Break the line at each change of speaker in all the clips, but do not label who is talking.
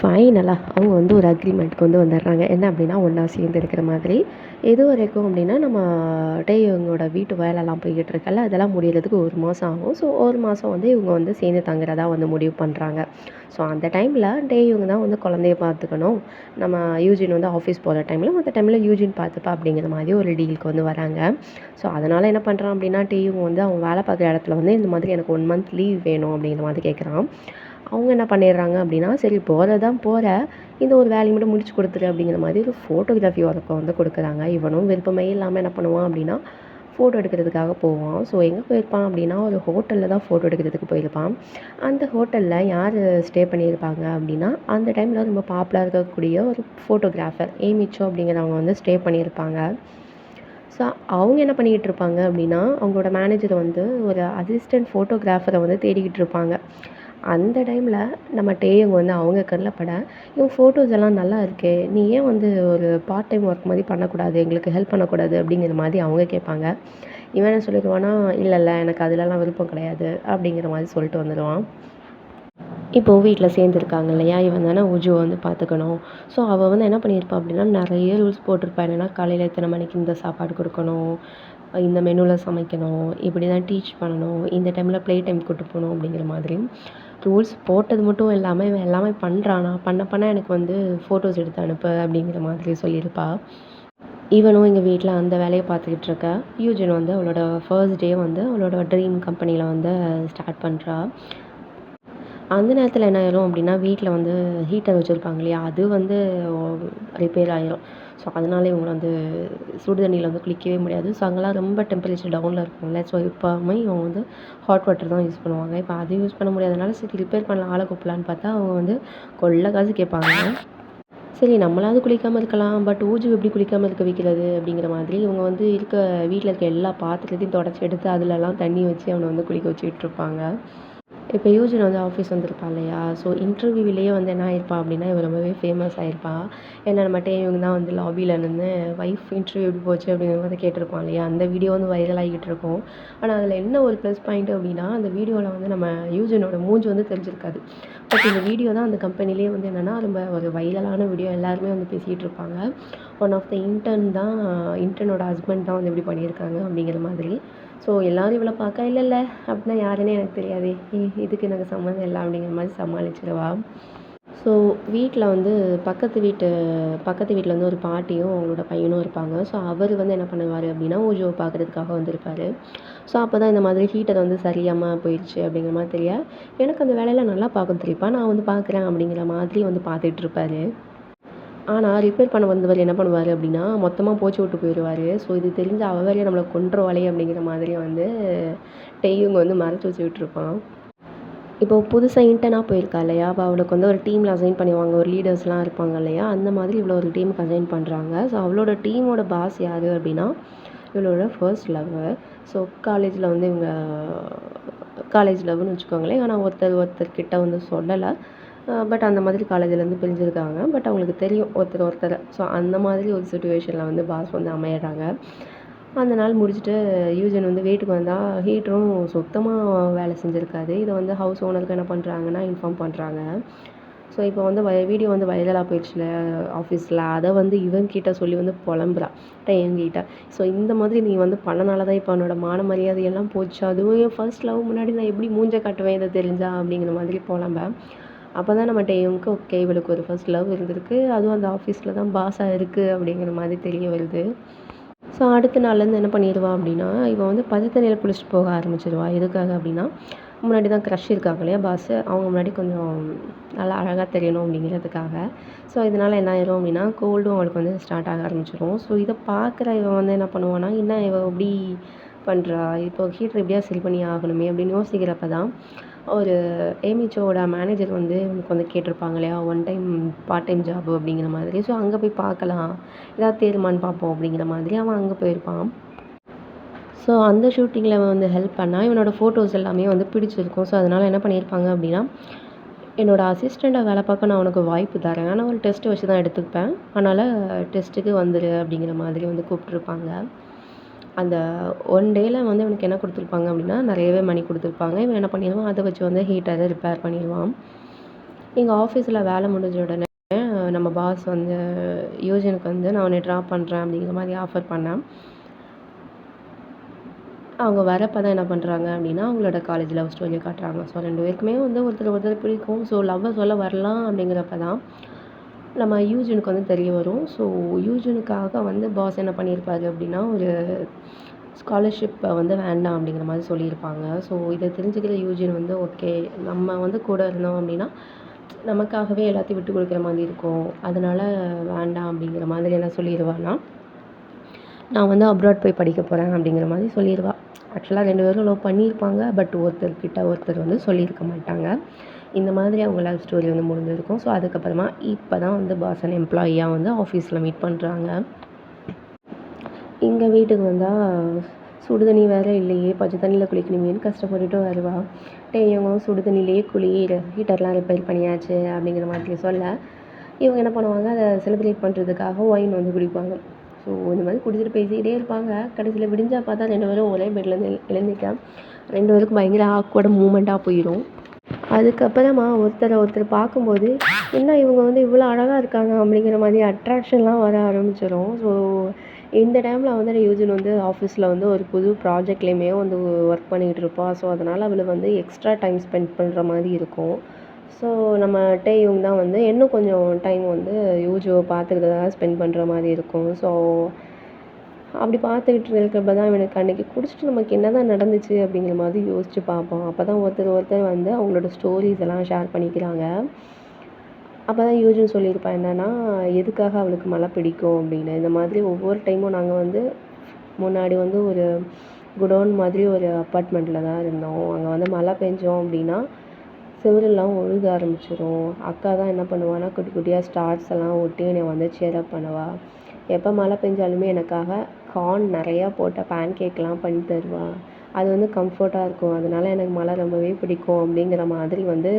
ஃபைனலா அவங்க வந்து ஒரு அக்ரீமெண்ட்க்கு வந்துடுறாங்க. என்ன அப்படின்னா, ஒண்ணா சேர்ந்து இருக்கிற மாதிரி. எதுவரைக்கும் அப்படின்னா, நம்ம இவங்களோட வீட்டு வேலைலாம் போய்க்கிட்டு இருக்குல்ல, அதெல்லாம் முடியறதுக்கு 1 மாதம் ஆகும். ஸோ 1 மாதம் இவங்க சேர்ந்து தங்குறதா முடிவு பண்ணுறாங்க. ஸோ அந்த டைமில் இவங்க தான் குழந்தைய பார்த்துக்கணும். நம்ம யூஜின் ஆஃபீஸ் போகிற டைமில், மற்ற டைமில் யூஜின் பார்த்துப்பா அப்படிங்கிற மாதிரி ஒரு டீலுக்கு வராங்க. ஸோ அதனால் என்ன பண்ணுறான் அப்படின்னா, இவங்க அவன் வேலை பார்க்குற இடத்துல இந்த மாதிரி எனக்கு 1 மந்த் லீவ் வேணும் அப்படிங்கிற மாதிரி கேட்குறான். அவங்க என்ன பண்ணிடுறாங்க அப்படின்னா, சரி போறது தான் போற, இந்த ஒரு வேலைய மட்டும் முடிச்சு குடுத்துரு அப்படிங்கிற மாதிரி ஒரு ஃபோட்டோகிராஃபி ஒர்க்க குடுக்குறாங்க. இவனும் விருப்பமே இல்லாம என்ன பண்ணுவான் அப்படின்னா, ஃபோட்டோ எடுக்கிறதுக்காக போவான். ஸோ எங்கே போயிருப்பான் அப்படின்னா, ஒரு ஹோட்டலில் தான் ஃபோட்டோ எடுக்கிறதுக்கு போயிருப்பான். அந்த ஹோட்டலில் யார் ஸ்டே பண்ணியிருப்பாங்க அப்படின்னா, அந்த டைமில் ரொம்ப பாப்புலரா இருக்கக்கூடிய ஒரு ஃபோட்டோகிராஃபர் ஏமி சோ அப்படிங்கிறவங்க ஸ்டே பண்ணியிருப்பாங்க. ஸோ அவங்க என்ன பண்ணிக்கிட்டு இருப்பாங்க அப்படின்னா, அவங்களோட மேனேஜர் ஒரு அசிஸ்டன்ட் ஃபோட்டோகிராஃபரை தேடிக்கிட்டு இருப்பாங்க. அந்த டைமில் நம்ம டேயோங் அவங்க கண்ணில் பட, "இவன் ஃபோட்டோஸ் எல்லாம் நல்லா இருக்கே! நீ ஏன் ஒரு பார்ட் டைம் ஒர்க் மாதிரி பண்ணக்கூடாது? எங்களுக்கு ஹெல்ப் பண்ணக்கூடாது?" அப்படிங்கிற மாதிரி அவங்க கேட்பாங்க. இவன் என்ன சொல்லிடுவான்னா, "இல்ல, இல்ல எனக்கு அதுலலாம் விருப்பம் கிடையாது." அப்படிங்கிற மாதிரி சொல்லிட்டு வந்துடுவான். இப்போ வீட்டில் சேர்ந்துருக்காங்க இல்லையா? இவன் தானே உஜுவ பார்த்துக்கணும். ஸோ அவள் என்ன பண்ணியிருப்பா அப்படின்னா, நிறைய ரூல்ஸ் போட்டிருப்பா. என்னன்னா, காலையில் எத்தனை மணிக்கு இந்த சாப்பாடு கொடுக்கணும், இந்த மெனுவில் சமைக்கணும், இப்படி தான் டீச் பண்ணணும், இந்த டைமில் ப்ளே டைம் கூட்டு போகணும் அப்படிங்கிற மாதிரி ரூல்ஸ் போட்டது மட்டும் இல்லாமல் இவன் எல்லாமே பண்ணுறான். நான் பண்ண எனக்கு ஃபோட்டோஸ் எடுத்து அனுப்பு அப்படிங்கிற மாதிரி சொல்லியிருப்பா. இவனும் எங்கள் வீட்டில் அந்த வேலையை பார்த்துக்கிட்டு இருக்க. யூஜின் அவளோட ஃபர்ஸ்ட் டே அவளோட ட்ரீம் கம்பெனியில் ஸ்டார்ட் பண்ணுறா. அந்த நேரத்தில் என்ன ஆயிரும் அப்படின்னா, வீட்டில் ஹீட்டர் வச்சுருப்பாங்க இல்லையா? அது ரிப்பேர் ஆயிரும். ஸோ அதனால இவங்க சுடு தண்ணியில் குளிக்கவே முடியாது. ஸோ அங்கெல்லாம் ரொம்ப டெம்பரேச்சர் டவுனில் இருக்கும்ல. ஸோ எப்போவுமே இவங்க ஹாட் வாட்டர் தான் யூஸ் பண்ணுவாங்க. இப்போ அது யூஸ் பண்ண முடியாதனால சரி ரிப்பேர் பண்ணலாம் ஆளை கூப்பிடலான்னு பார்த்தா, அவங்க கொள்ள காசு கேட்பாங்க. சரி நம்மளாவது குளிக்காமல் இருக்கலாம். பட் ஊஜு எப்படி குளிக்காமல் இருக்க வைக்கிறது? அப்படிங்கிற மாதிரி இவங்க வீட்டில் இருக்க எல்லா பாத்திரத்தையும் தொடச்சி எடுத்து அதுலலாம் தண்ணி வச்சு அவனை குளிக்க வச்சுக்கிட்டு இருப்பாங்க. இப்போ யூஜின் ஆஃபீஸ் வந்திருப்பா இல்லையா? ஸோ இன்டர்வியூவிலேயே என்ன ஆயிருப்பா அப்படின்னா, இவ ரொம்பவே ஃபேமஸ் ஆயிருப்பா. ஏன்னா நம்மட்ட இவங்க தான் லாபியில் நின்னு வைஃப் இன்டர்வியூ எப்படி போச்சு அப்படிங்கிற மாதிரி கேட்டிருப்பான் இல்லையா? அந்த வீடியோ வைரல் ஆகிட்டு இருக்கும். ஆனால் அதில் என்ன ஒரு ப்ளஸ் பாயிண்ட் அப்படின்னா, அந்த வீடியோவில் நம்ம யூஜினோட மூஞ்சி தெரிஞ்சிருக்காது. பட் இந்த வீடியோ தான் அந்த கம்பெனிலேயே என்னென்னா ரொம்ப ஒரு வைரலான வீடியோ. எல்லாருமே பேசிகிட்டு இருப்பாங்க. ஒன் ஆஃப் த இன்டர்னோட ஹஸ்பண்ட் தான் இப்படி பண்ணியிருக்காங்க அப்படிங்கிற மாதிரி. ஸோ எல்லோரும் இவளை பார்க்க இல்லை இல்லை அப்படின்னா யாருன்னே எனக்கு தெரியாதே, இதுக்கு எனக்கு சம்மந்தம் இல்லை அப்படிங்கிற மாதிரி சமாளிச்சிடுவா. ஸோ வீட்டில் பக்கத்து வீட்டில் ஒரு பாட்டியும் அவங்களோட பையனும் இருப்பாங்க. ஸோ அவர் என்ன பண்ணுவார் அப்படின்னா, ஊஜுவை பார்க்குறதுக்காக வந்திருப்பார். ஸோ அப்போ தான் இந்த மாதிரி ஹீட்டர் சரியாமல் போயிடுச்சு அப்படிங்கிற மாதிரி தெரிய, எனக்கு அந்த வேலையெல்லாம் நல்லா பார்க்க தெரியுப்பா, நான் பார்க்குறேன் அப்படிங்கிற மாதிரி பார்த்துட்டு இருப்பார். ஆனால் ரிப்பேர் பண்ண வந்தவர் என்ன பண்ணுவார் அப்படின்னா, மொத்தமாக போச்சு விட்டு போயிடுவார். ஸோ இது தெரிஞ்சு அவ வேலையை நம்மளை கொன்றுவாளே அப்படிங்கிற மாதிரி டெய்யுங்க மறைச்சி வச்சுக்கிட்டு இருப்பான். இப்போ புதுசாக இன்டர்னாக போயிருக்கா இல்லையா? அப்போ அவளுக்கு ஒரு டீமில் அசைன் பண்ணுவாங்க. ஒரு லீடர்ஸ்லாம் இருப்பாங்க இல்லையா? அந்த மாதிரி இவ்வளோ ஒரு டீமுக்கு அசைன் பண்ணுறாங்க. ஸோ அவளோட டீமோட பாஸ் யார் அப்படின்னா, இவளோட ஃபர்ஸ்ட் லவ்வர். ஸோ காலேஜில் இவங்க காலேஜ் லவ்னு வச்சுக்கோங்களேன். ஆனால் ஒருத்தர்கிட்ட சொல்லலை. பட் அந்த மாதிரி காலேஜ்லேருந்து பிரிஞ்சிருக்காங்க. பட் அவங்களுக்கு தெரியும் ஒருத்தரை. ஸோ அந்த மாதிரி ஒரு சிச்சுவேஷனில் பாஸ் அமையிறாங்க. அந்த நாள் முடிச்சுட்டு யூஜின் வீட்டுக்கு வந்தால் ஹீட்டரும் சுத்தமாக வேலை செஞ்சுருக்காது. இதை ஹவுஸ் ஓனருக்கு என்ன பண்ணுறாங்கன்னா இன்ஃபார்ம் பண்ணுறாங்க. ஸோ இப்போ வீடியோ வைரலாக போயிடுச்சுல ஆஃபீஸில், அதை இவங்கிட்ட சொல்லி புலம்புறா என்கிட்ட. ஸோ இந்த மாதிரி நீ பண்ணனால தான் இப்போ என்னோட மான மரியாதையெல்லாம் போச்சு. அதுவும் என் ஃபர்ஸ்ட் லவ் முன்னாடி நான் எப்படி மூஞ்ச காட்டுவேன் இதை தெரிஞ்சா அப்படிங்கிற மாதிரி புலம்ப. அப்போ தான் நம்ம டேயுங்க்கு ஓகே இவளுக்கு ஒரு ஃபர்ஸ்ட் லவ் இருந்திருக்கு, அதுவும் அந்த ஆஃபீஸில் தான் பாஸாக இருக்குது அப்படிங்கிற மாதிரி தெரிய வருது. ஸோ அடுத்த நாள்லேருந்து என்ன பண்ணிடுவா அப்படின்னா, இவன் பச்சை தண்ணியில் குளிச்சுட்டு போக ஆரம்பிச்சிடுவா. எதுக்காக அப்படின்னா, முன்னாடி தான் க்ரஷ் இருக்காங்க இல்லையா பாஸு, அவங்க முன்னாடி கொஞ்சம் நல்லா அழகாக தெரியணும் அப்படிங்கிறதுக்காக. ஸோ இதனால் என்ன ஆயிரும் அப்படின்னா, கோல்டும் அவளுக்கு ஸ்டார்ட் ஆக ஆரம்பிச்சிடும். ஸோ இதை பார்க்குற இவன் என்ன பண்ணுவான்னா, என்ன இவ இப்படி பண்ணுறா, இப்போ ஹீட்டர் எப்படியா சரி பண்ணி ஆகணுமே அப்படின்னு யோசிக்கிறப்ப தான் ஒரு ஏமிச்சோட மேனேஜர் இவனுக்கு கேட்டிருப்பாங்க இல்லையா, one time part time job அப்படிங்கிற மாதிரி. ஸோ அங்கே போய் பார்க்கலாம், ஏதாவது தேருமான்னு பார்ப்போம் அப்படிங்கிற மாதிரி அவன் அங்கே போயிருப்பான். ஸோ அந்த ஷூட்டிங்கில் அவன் ஹெல்ப் பண்ணால் இவனோட ஃபோட்டோஸ் எல்லாமே பிடிச்சிருக்கும். ஸோ அதனால் என்ன பண்ணியிருப்பாங்க அப்படின்னா, என்னோட அசிஸ்டண்ட்டாக வேலை பார்க்க நான் உனக்கு வாய்ப்பு தரேன், ஆனால் ஒரு டெஸ்ட் வச்சு தான் எடுத்துப்பேன், அதனால் டெஸ்ட்டுக்கு வந்துரு அப்படிங்கிற மாதிரி கூப்பிட்ருப்பாங்க. அந்த ஒன் டேயில் இவனுக்கு என்ன கொடுத்துருப்பாங்க அப்படின்னா, நிறையவே மணி கொடுத்துருப்பாங்க. இவன் என்ன பண்ணிடுவான், அதை வச்சு ஹீட்டரை ரிப்பேர் பண்ணிடுவான். எங்கள் ஆஃபீஸில் வேலை முடிஞ்ச உடனே நம்ம பாஸ் வந்து யூஜினுக்கு வந்து நான் உன்னை ட்ராப் பண்ணுறேன் அப்படிங்கிற மாதிரி ஆஃபர் பண்ணேன். அவங்க வரப்போ தான் என்ன பண்ணுறாங்க அப்படின்னா, அவங்களோட காலேஜ் லவ் ஸ்டோரியை காட்டுறாங்க. ஸோ 2 பேருக்குமே வந்து ஒருத்தர் ஒருத்தர் பிடிக்கும். ஸோ லவ்வை சொல்ல வரலாம் அப்படிங்கிறப்ப தான் நம்ம யூஜினுக்கு வந்து தெரிய வரும். ஸோ யூஜினுக்காக வந்து பாஸ் என்ன பண்ணியிருப்பாரு அப்படின்னா, ஒரு ஸ்காலர்ஷிப்பை வந்து வேண்டாம் அப்படிங்கிற மாதிரி சொல்லியிருப்பாங்க. ஸோ இதை தெரிஞ்சுக்கிற யூஜின் வந்து ஓகே, நம்ம வந்து கூட இருந்தோம் அப்படின்னா நமக்காகவே எல்லாத்தையும் விட்டு கொடுக்குற மாதிரி இருக்கும், அதனால் வேண்டாம் அப்படிங்கிற மாதிரி என்ன சொல்லிடுவான்னா, நான் வந்து அப்ராட் போய் படிக்க போகிறேன் அப்படிங்கிற மாதிரி சொல்லிடுவா. ஆக்சுவலாக 2 பேரும் லவ் பண்ணியிருப்பாங்க. பட் ஒருத்தர்கிட்ட ஒருத்தர் வந்து சொல்லியிருக்க மாட்டாங்க. இந்த மாதிரி அவங்க லவ் ஸ்டோரி வந்து முடிஞ்சிருக்கும். ஸோ அதுக்கப்புறமா இப்போ தான் வந்து பாஸ் அண்ட் எம்ப்ளாயியாக வந்து ஆஃபீஸில் மீட் பண்ணுறாங்க. இங்கே வீட்டுக்கு வந்தால் சுடு தண்ணி வேறு இல்லையே, பச்சை தண்ணியில் குளிக்கணுமேனு கஷ்டப்பட்டுட்டு வருவா. இவங்க சுடு தண்ணியிலேயே குளிர், ஹீட்டர்லாம் ரிப்பேர் பண்ணியாச்சு அப்படிங்கிற மாதிரி சொல்ல, இவங்க என்ன பண்ணுவாங்க, அதை செலிப்ரேட் பண்ணுறதுக்காக ஒயின் வந்து குடிப்பாங்க. ஸோ இந்த மாதிரி குடிச்சிட்டு பேசிக்கிட்டே இருப்பாங்க. கடைசியில் விடிஞ்சா பார்த்தா 2 பேரும் ஒரே பெட்லேருந்து எழுந்திரிக்க 2 பேருக்கும் பயங்கர ஆக்வர்டு மூமெண்ட்டாக போயிடும். அதுக்கப்புறமா ஒருத்தரை ஒருத்தர் பார்க்கும்போது என்ன இவங்க வந்து இவ்வளோ அழகாக இருக்காங்க அப்படிங்கிற மாதிரி அட்ராக்ஷன்லாம் வர ஆரம்பிச்சிடும். ஸோ இந்த டைமில் வந்து யூஜின் வந்து ஆஃபீஸில் வந்து ஒரு புது ப்ராஜெக்ட்லேயுமே வந்து ஒர்க் பண்ணிகிட்டு இருப்பாள். ஸோ அதனால் அவளை வந்து எக்ஸ்ட்ரா டைம் ஸ்பெண்ட் பண்ணுற மாதிரி இருக்கும். ஸோ நம்ம டேயுங் தான் வந்து இன்னும் கொஞ்சம் டைம் வந்து யூஜுவை பார்த்துக்கிறதுக்காக ஸ்பெண்ட் பண்ணுற மாதிரி இருக்கும். ஸோ அப்படி பார்த்துக்கிட்டு இருக்கிறப்ப தான் இவனுக்கு அன்றைக்கி குடிச்சிட்டு நமக்கு என்ன தான் நடந்துச்சு அப்படிங்கிற மாதிரி யோசித்து பார்ப்போம். அப்போ தான் ஒருத்தர் வந்து அவங்களோட ஸ்டோரிஸ் எல்லாம் ஷேர் பண்ணிக்கிறாங்க. அப்போ தான் யூஜின் சொல்லியிருப்பா என்னென்னா, எதுக்காக அவளுக்கு மழை பிடிக்கும் அப்படின்னு. இந்த மாதிரி ஒவ்வொரு டைமும் நாங்கள் வந்து முன்னாடி வந்து ஒரு குடோன் மாதிரி ஒரு அப்பார்ட்மெண்ட்டில் தான் இருந்தோம். அங்கே வந்து மழை பெஞ்சோம் அப்படின்னா செவுரெல்லாம் ஒழுக ஆரம்பிச்சிடும். அக்கா தான் என்ன பண்ணுவான்னா, குட்டி குட்டியாக ஸ்டார்ஸ் எல்லாம் ஒட்டி என்னை வந்து சேரப் பண்ணுவா. எப்போ மழை பெஞ்சாலுமே எனக்காக கார்ன் நிறையா போட்ட பேன் கேக்லாம் பண்ணி தருவா. அது வந்து கம்ஃபர்ட்டாக இருக்கும். அதனால எனக்கு மழை ரொம்பவே பிடிக்கும் அப்படிங்கிற மாதிரி வந்து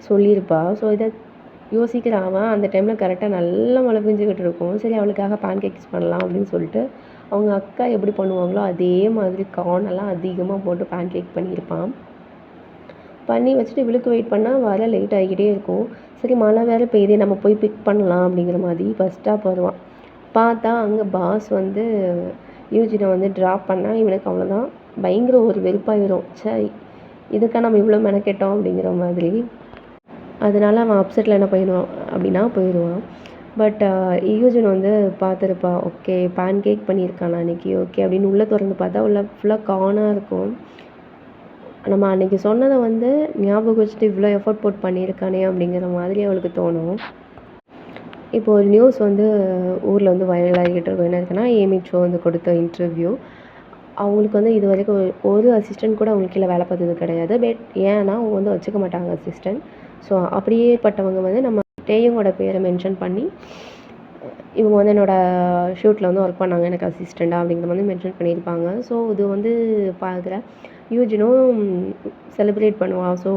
சொல்லியிருப்பா. ஸோ இதை யோசிக்கிற அவன் அந்த டைமில் கரெக்டாக நல்லா மழை பெஞ்சுக்கிட்டு இருக்கும். சரி அவளுக்காக பேன் கேக்ஸ் பண்ணலாம் அப்படின்னு சொல்லிட்டு அவங்க அக்கா எப்படி பண்ணுவாங்களோ அதே மாதிரி கார்ன் எல்லாம் அதிகமாக போட்டு பேன் கேக் பண்ணியிருப்பான். பண்ணி வச்சுட்டு இவளுக்கு வெயிட் பண்ணால் வர லேட் ஆகிக்கிட்டே இருக்கும். சரி மழை வேறு பெய்யுது, நம்ம போய் பிக் பண்ணலாம் அப்படிங்கிற மாதிரி பஸ் ஸ்டாப் வருவான். பார்த்தா அங்கே பாஸ் வந்து யூஜினை வந்து ட்ராப் பண்ணால் இவனுக்கு அவ்வளோதான் பயங்கர ஒரு வெறுப்பாயிடும். சரி இதுக்காக நம்ம இவ்வளோ மெனக்கெட்டோம் அப்படிங்கிற மாதிரி. அதனால அவன் அப்செட்டில் என்ன பண்ணிடுவான் அப்படின்னா போயிடுவான். பட் யூஜின் வந்து பார்த்துருப்பா. ஓகே பேன் கேக் பண்ணியிருக்கானா அன்றைக்கி, ஓகே அப்படின்னு உள்ளே திறந்து பார்த்தா உள்ள ஃபுல்லாக கார்னாக இருக்கும். நம்ம அன்றைக்கி சொன்னதை வந்து ஞாபகம் வச்சுட்டு இவ்வளோ எஃபோர்ட் போட்டு பண்ணியிருக்கானே அப்படிங்கிற மாதிரி அவளுக்கு தோணும். இப்போ ஒரு நியூஸ் வந்து ஊரில் வந்து வைரல் ஆகிக்கிட்டு இருக்கும். என்ன இருக்குன்னா, ஏமி சோ வந்து கொடுத்த இன்டர்வியூ. அவங்களுக்கு வந்து இது வரைக்கும் ஒரு அசிஸ்டன்ட் கூட அவங்களுக்கு கீழே வேலை பார்த்தது கிடையாது. பட் ஏன்னா அவங்க வந்து வச்சுக்க மாட்டாங்க அசிஸ்டன்ட். ஸோ அப்படியேப்பட்டவங்க வந்து நம்ம டேயுங்கோட பேரை மென்ஷன் பண்ணி இவங்க வந்து என்னோடய ஷூட்டில் வந்து ஒர்க் பண்ணாங்க எனக்கு அசிஸ்டண்ட்டாக அப்படிங்கிற மாதிரி மென்ஷன் பண்ணியிருப்பாங்க. ஸோ இது வந்து பார்க்குற யூஜினும் செலிப்ரேட் பண்ணுவாள். ஸோ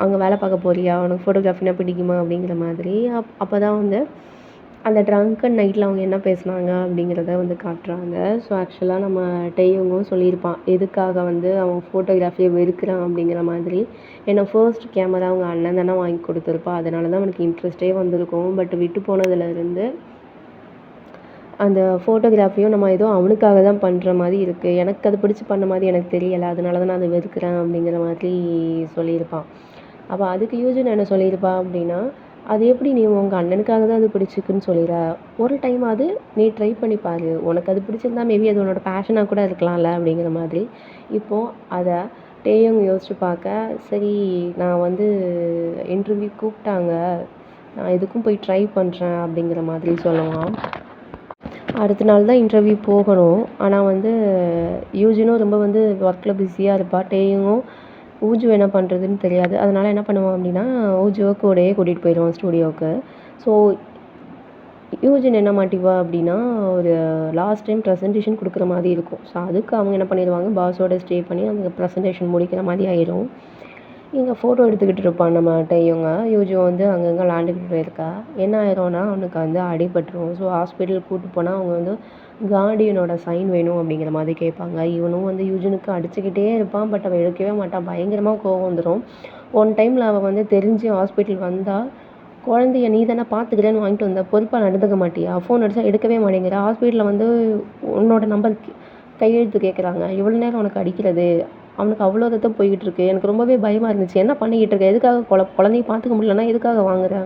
அங்கே வேலை பார்க்க போறியா, உனக்கு ஃபோட்டோகிராஃபினா பிடிக்குமா அப்படிங்கிற மாதிரி. அப்போ தான் வந்து அந்த ட்ரங்கன் நைட்டில் அவங்க என்ன பேசுனாங்க அப்படிங்கிறத வந்து காட்டுறாங்க. ஸோ ஆக்சுவலாக நம்ம டேயுங்கும் சொல்லியிருப்பான் எதுக்காக வந்து அவன் ஃபோட்டோகிராஃபியை வெறுக்கிறான் அப்படிங்கிற மாதிரி. ஏன்னா ஃபர்ஸ்ட் கேமரா அவங்க அண்ணன் தானே வாங்கி கொடுத்துருப்பா. அதனால தான் அவனுக்கு இன்ட்ரெஸ்ட்டே வந்திருக்கும். பட் விட்டு போனதுலேருந்து அந்த ஃபோட்டோகிராஃபியும் நம்ம ஏதோ அவனுக்காக தான் பண்ணுற மாதிரி இருக்குது, எனக்கு அது பிடிச்சி பண்ண மாதிரி எனக்கு தெரியலை, அதனால தான் நான் அதை வெறுக்கிறேன் அப்படிங்கிற மாதிரி சொல்லியிருப்பான். அப்போ அதுக்கு யூஜின் என்ன சொல்லியிருப்பா அப்படின்னா, அது எப்படி நீ உங்கள் அண்ணனுக்காக தான் அது பிடிச்சிக்குன்னு சொல்லிடுற, ஒரு டைம் அது நீ ட்ரை பண்ணி பாரு, உனக்கு அது பிடிச்சிருந்தா மேபி அது உன்னோட பேஷனாக கூட இருக்கலாம்ல அப்படிங்கிற மாதிரி. இப்போது அதை டேயுங் யோசிச்சு பார்க்க, சரி நான் வந்து இன்டர்வியூ கூப்பிட்டாங்க, நான் எதுக்கும் போய் ட்ரை பண்ணுறேன் அப்படிங்கிற மாதிரி சொல்லுவான். அடுத்த நாள் தான் இன்டர்வியூ போகணும். ஆனால் வந்து யூஜினும் ரொம்ப வந்து ஒர்க்கில் பிஸியாக இருப்பாள். டேயுங்கும் ஊஜு என்ன பண்ணுறதுன்னு தெரியாது. அதனால் என்ன பண்ணுவான் அப்படின்னா, ஊஜுவை கூடயே கூட்டிகிட்டு போயிடுவான் ஸ்டூடியோவுக்கு. ஸோ யூஜின் என்ன மாட்டிவா அப்படின்னா, ஒரு லாஸ்ட் டைம் ப்ரெசன்டேஷன் கொடுக்குற மாதிரி இருக்கும். ஸோ அதுக்கு அவங்க என்ன பண்ணிடுவாங்க, பாஸோட ஸ்டே பண்ணி அந்த ப்ரெசன்டேஷன் முடிக்கிற மாதிரி ஆயிடும். இங்கே ஃபோட்டோ எடுத்துக்கிட்டு இருப்பான் நம்ம டேயுங்க. யூஜி வந்து அங்கங்கே விளாண்டுக்கிட்டு போயிருக்கா. என்ன ஆயிரும்னா அவனுக்கு வந்து அடிபட்டுரும். ஸோ ஹாஸ்பிட்டல் கூப்பிட்டு போனால் அவங்க வந்து கார்டியனோட சைன் வேணும் அப்படிங்கிற மாதிரி கேட்பாங்க. இவனும் வந்து யூஜினுக்கு அடிச்சுக்கிட்டே இருப்பான். பட் அவன் எடுக்கவே மாட்டான். பயங்கரமாக கோவம் வந்துடும். ஒன் டைமில் அவள் வந்து தெரிஞ்சு ஹாஸ்பிட்டல் வந்தால், குழந்தைய நீ தானே பார்த்துக்கிறேன்னு வாங்கிட்டு வந்த, பொறுப்பாக நடந்துக்க மாட்டியா? ஃபோன் அடித்தா எடுக்கவே மாட்டேங்கிற. ஹாஸ்பிட்டலில் வந்து உன்னோட நம்பர் கையெழுத்து கேட்குறாங்க. எவ்வளோ நேரம் உனக்கு அடிக்கிறது? அவனுக்கு அவ்வளோ ரத்தம் போய்கிட்டு இருக்கு. எனக்கு ரொம்பவே பயமாக இருந்துச்சு. என்ன பண்ணிக்கிட்டு இருக்க? எதுக்காக குழந்தைய பார்த்துக்க முடியலன்னா எதுக்காக வாங்குற?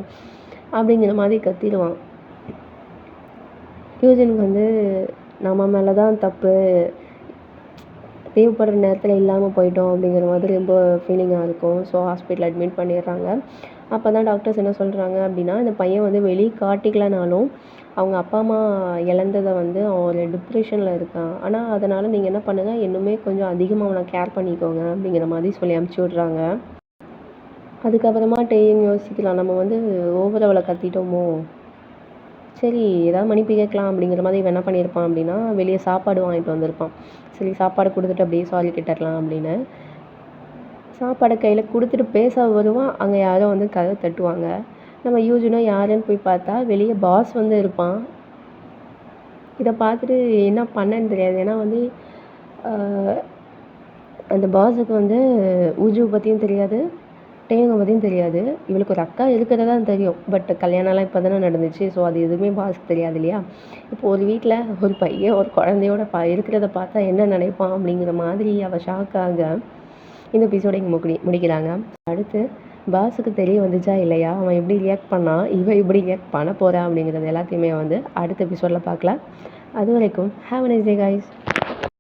அப்படிங்கிற மாதிரி கத்திடுவான். யூஜினுக்கு வந்து நம்ம மேலே தான் தப்பு, தேவைப்படுற நேரத்தில் இல்லாமல் போயிட்டோம் அப்படிங்கிற மாதிரி ரொம்ப ஃபீலிங்காக இருக்கும். ஸோ ஹாஸ்பிட்டல் அட்மிட் பண்ணிடுறாங்க. அப்போ தான் டாக்டர்ஸ் என்ன சொல்கிறாங்க அப்படின்னா, இந்த பையன் வந்து வெளியே காட்டிக்கலனாலும் அவங்க அப்பா அம்மா இழந்ததை வந்து அவன் ஒரு டிப்ரெஷனில் இருக்கான். ஆனால் அதனால் நீங்கள் என்ன பண்ணுங்கள், இன்னுமே கொஞ்சம் அதிகமாக அவனை கேர் பண்ணிக்கோங்க அப்படிங்கிற மாதிரி சொல்லி அனுப்பிச்சி விட்றாங்க. அதுக்கப்புறமா டேயும் யோசிக்கலாம், நம்ம வந்து ஓவர் அவளை கத்திட்டோமோ, சரி ஏதாவது மன்னிப்பு கேட்கலாம் அப்படிங்கிற மாதிரி இவன் என்ன பண்ணியிருப்பான் அப்படின்னா, வெளியே சாப்பாடு வாங்கிட்டு வந்திருப்பான். சரி சாப்பாடு கொடுத்துட்டு அப்படியே சாரி கேட்டுடலாம் அப்படின்னு சாப்பாடை கையில் கொடுத்துட்டு பேச வருவான். அங்கே யாரோ வந்து கதவை தட்டுவாங்க. நம்ம யூஜினோ யாருன்னு போய் பார்த்தா வெளியே பாஸ் வந்து இருப்பான். இதை பார்த்துட்டு என்ன பண்ணேன்னு தெரியாது. ஏன்னா வந்து அந்த பாஸுக்கு வந்து உஜுவை பற்றியும் தெரியாது, டேயோங்கை பற்றியும் தெரியாது. இவளுக்கு ஒரு அக்கா இருக்கிறதா தெரியும். பட் கல்யாணம்லாம் இப்போ தானே நடந்துச்சு. ஸோ அது எதுவுமே பாஸுக்கு தெரியாது இல்லையா? இப்போ ஒரு வீட்டில் ஒரு பையன் ஒரு குழந்தையோட இருக்கிறத பார்த்தா என்ன நினைப்பான் அப்படிங்கிற மாதிரி அவள் ஷாக்காக இந்த எபிசோட இங்கே முடிக்கிறாங்க. அடுத்து பாஸுக்கு தெரிய வந்துச்சா இல்லையா, அவன் எப்படி ரியாக்ட் பண்ணான், இவன் எப்படி ரியாக்ட் பண்ண போகிறா அப்படிங்கிறது எல்லாத்தையுமே வந்து அடுத்த எபிசோடில் பார்க்கலாம். அது வரைக்கும் have a nice day guys.